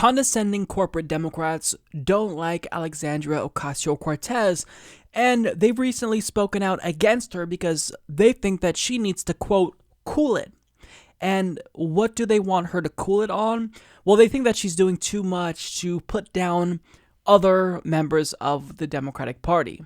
Condescending corporate Democrats don't like Alexandria Ocasio-Cortez, and they've recently spoken out against her because they think that she needs to, quote, cool it. And what do they want her to cool it on? Well, they think that she's doing too much to put down other members of the Democratic Party.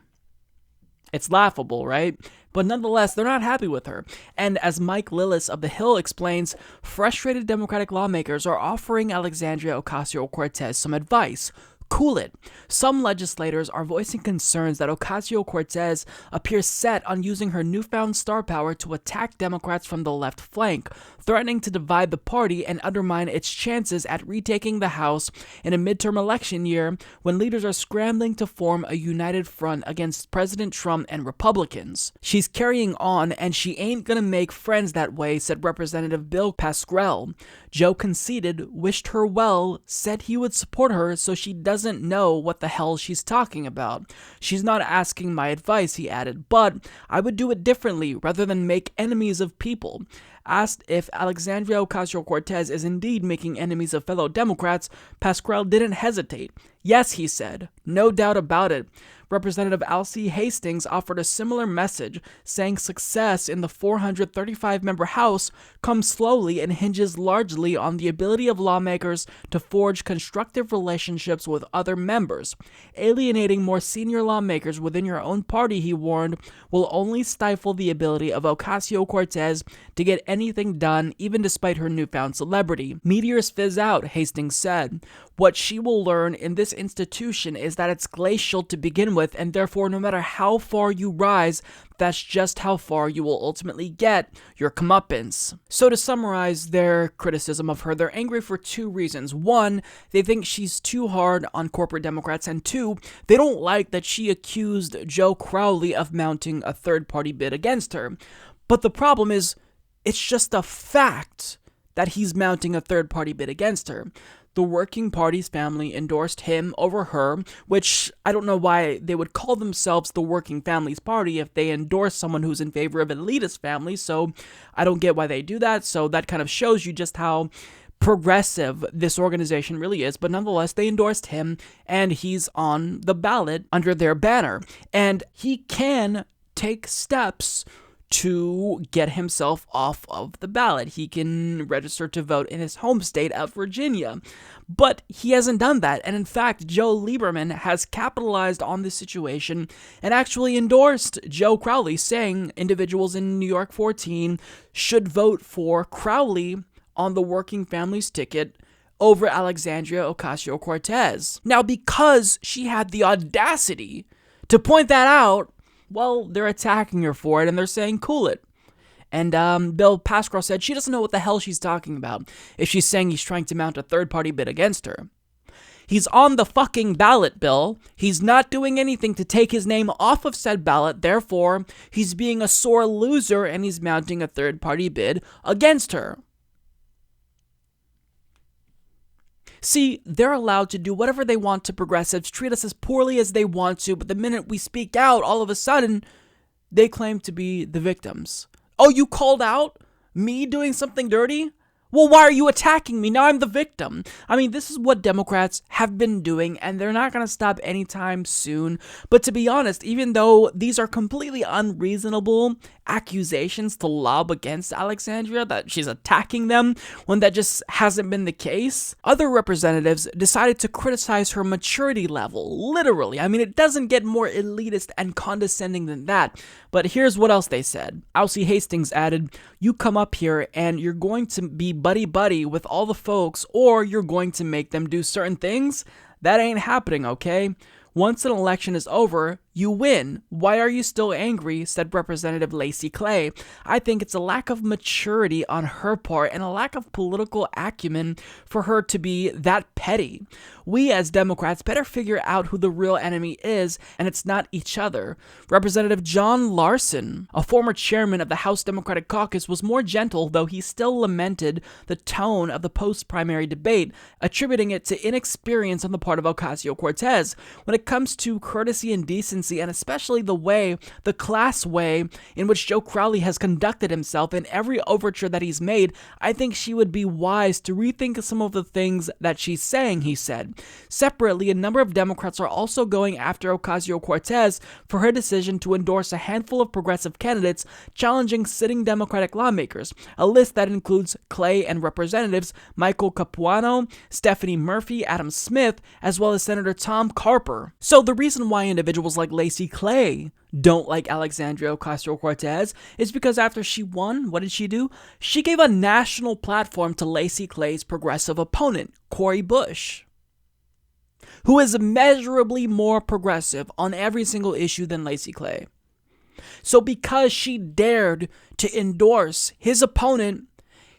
It's laughable, right? But nonetheless, they're not happy with her. And as Mike Lillis of The Hill explains, frustrated Democratic lawmakers are offering Alexandria Ocasio-Cortez some advice. Cool it. Some legislators are voicing concerns that Ocasio-Cortez appears set on using her newfound star power to attack Democrats from the left flank, threatening to divide the party and undermine its chances at retaking the House in a midterm election year when leaders are scrambling to form a united front against President Trump and Republicans. She's carrying on, and she ain't gonna make friends that way, said Representative Bill Pascrell. Joe conceded, wished her well, said he would support her so she doesn't know what the hell she's talking about. She's not asking my advice, he added, but I would do it differently rather than make enemies of people. Asked if Alexandria Ocasio-Cortez is indeed making enemies of fellow Democrats, Pascrell didn't hesitate. Yes, he said, no doubt about it. Representative Alcee Hastings offered a similar message, saying success in the 435-member House comes slowly and hinges largely on the ability of lawmakers to forge constructive relationships with other members. Alienating more senior lawmakers within your own party, he warned, will only stifle the ability of Ocasio-Cortez to get anything done, even despite her newfound celebrity. Meteors fizz out, Hastings said. What she will learn in this institution is that it's glacial to begin with, and therefore no matter how far you rise, that's just how far you will ultimately get your comeuppance. So to summarize their criticism of her, they're angry for two reasons. One, they think she's too hard on corporate Democrats, and two, they don't like that she accused Joe Crowley of mounting a third-party bid against her. But the problem is, it's just a fact that he's mounting a third-party bid against her. The Working Party's family endorsed him over her, which I don't know why they would call themselves the Working Families Party if they endorse someone who's in favor of elitist families, so I don't get why they do that, so that kind of shows you just how progressive this organization really is, but nonetheless, they endorsed him, and he's on the ballot under their banner, and he can take steps to get himself off of the ballot. He can register to vote in his home state of Virginia, but he hasn't done that, and in fact, Joe Lieberman has capitalized on this situation and actually endorsed Joe Crowley, saying individuals in New York 14 should vote for Crowley on the Working Families ticket over Alexandria Ocasio-Cortez. Now, because she had the audacity to point that out, well, they're attacking her for it, and they're saying, cool it. And Bill Pascrell said she doesn't know what the hell she's talking about if she's saying he's trying to mount a third-party bid against her. He's on the fucking ballot, Bill. He's not doing anything to take his name off of said ballot, therefore, he's being a sore loser, and he's mounting a third-party bid against her. See, they're allowed to do whatever they want to progressives, treat us as poorly as they want to, but the minute we speak out, all of a sudden, they claim to be the victims. Oh, you called out me doing something dirty? Well, why are you attacking me? Now I'm the victim. I mean, this is what Democrats have been doing, and they're not going to stop anytime soon. But to be honest, even though these are completely unreasonable accusations to lob against Alexandria, that she's attacking them when that just hasn't been the case, other representatives decided to criticize her maturity level, literally. I mean, it doesn't get more elitist and condescending than that. But here's what else they said. Alcee Hastings added, you come up here and you're going to be buddy-buddy with all the folks, or you're going to make them do certain things? That ain't happening, okay? Once an election is over, you win. Why are you still angry? Said Representative Lacey Clay. I think it's a lack of maturity on her part and a lack of political acumen for her to be that petty. We as Democrats better figure out who the real enemy is, and it's not each other. Representative John Larson, a former chairman of the House Democratic Caucus, was more gentle, though he still lamented the tone of the post-primary debate, attributing it to inexperience on the part of Ocasio-Cortez. When it comes to courtesy and decency, presidency, and especially the class way in which Joe Crowley has conducted himself in every overture that he's made, I think she would be wise to rethink some of the things that she's saying, he said. Separately, a number of Democrats are also going after Ocasio-Cortez for her decision to endorse a handful of progressive candidates challenging sitting Democratic lawmakers, a list that includes Clay and Representatives Michael Capuano, Stephanie Murphy, Adam Smith, as well as Senator Tom Carper. So the reason why individuals like Lacey Clay don't like Alexandria Ocasio-Cortez is because after she won, what did she do? She gave a national platform to Lacey Clay's progressive opponent, Cori Bush, who is immeasurably more progressive on every single issue than Lacey Clay. So because she dared to endorse his opponent,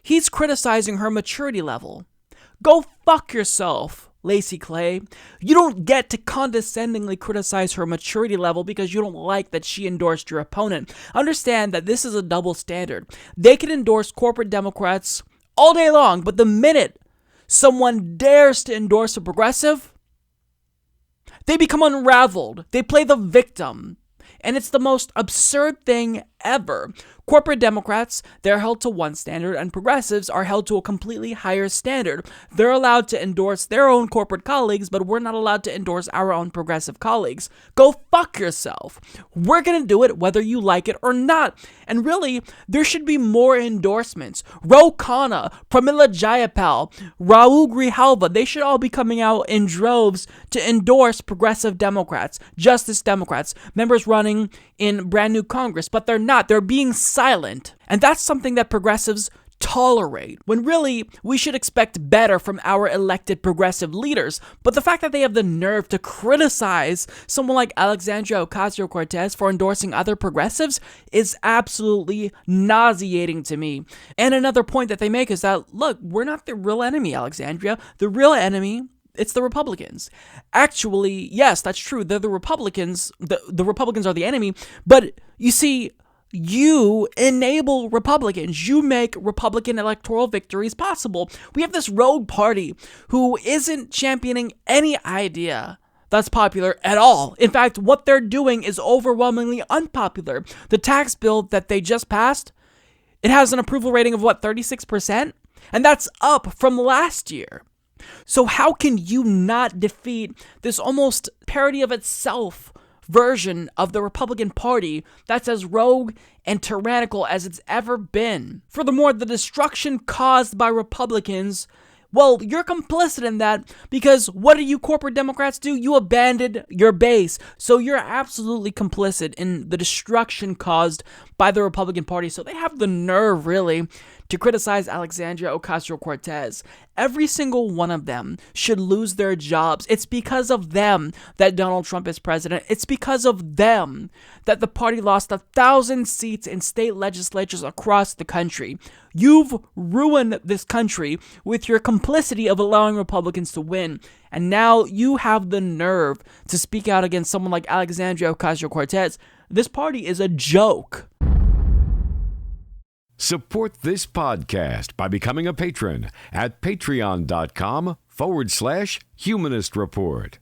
he's criticizing her maturity level. Go fuck yourself, Lacey Clay. You don't get to condescendingly criticize her maturity level because you don't like that she endorsed your opponent. Understand that this is a double standard. They can endorse corporate Democrats all day long, but the minute someone dares to endorse a progressive, they become unraveled. They play the victim. And it's the most absurd thing ever. Corporate Democrats, they're held to one standard, and progressives are held to a completely higher standard. They're allowed to endorse their own corporate colleagues, but we're not allowed to endorse our own progressive colleagues. Go fuck yourself. We're gonna do it whether you like it or not. And really, there should be more endorsements. Ro Khanna, Pramila Jayapal, Raul Grijalva, they should all be coming out in droves to endorse progressive Democrats, Justice Democrats, members running in brand new Congress, but they're not. They're being silent. And that's something that progressives tolerate, when really we should expect better from our elected progressive leaders. But the fact that they have the nerve to criticize someone like Alexandria Ocasio-Cortez for endorsing other progressives is absolutely nauseating to me. And another point that they make is that, look, we're not the real enemy, Alexandria. The real enemy, it's the Republicans. Actually, yes, that's true. They're the Republicans. The Republicans are the enemy. But you see, you enable Republicans. You make Republican electoral victories possible. We have this rogue party who isn't championing any idea that's popular at all. In fact, what they're doing is overwhelmingly unpopular. The tax bill that they just passed, it has an approval rating of 36%? And that's up from last year. So how can you not defeat this almost parody of itself version of the Republican Party that's as rogue and tyrannical as it's ever been? Furthermore, the destruction caused by Republicans, well, you're complicit in that because what do you corporate Democrats do? You abandoned your base. So you're absolutely complicit in the destruction caused by the Republican Party. So they have the nerve, really, to criticize Alexandria Ocasio-Cortez. Every single one of them should lose their jobs. It's because of them that Donald Trump is president. It's because of them that the party lost 1,000 seats in state legislatures across the country. You've ruined this country with your complicity of allowing Republicans to win. And now you have the nerve to speak out against someone like Alexandria Ocasio-Cortez. This party is a joke. Support this podcast by becoming a patron at patreon.com/Humanist Report.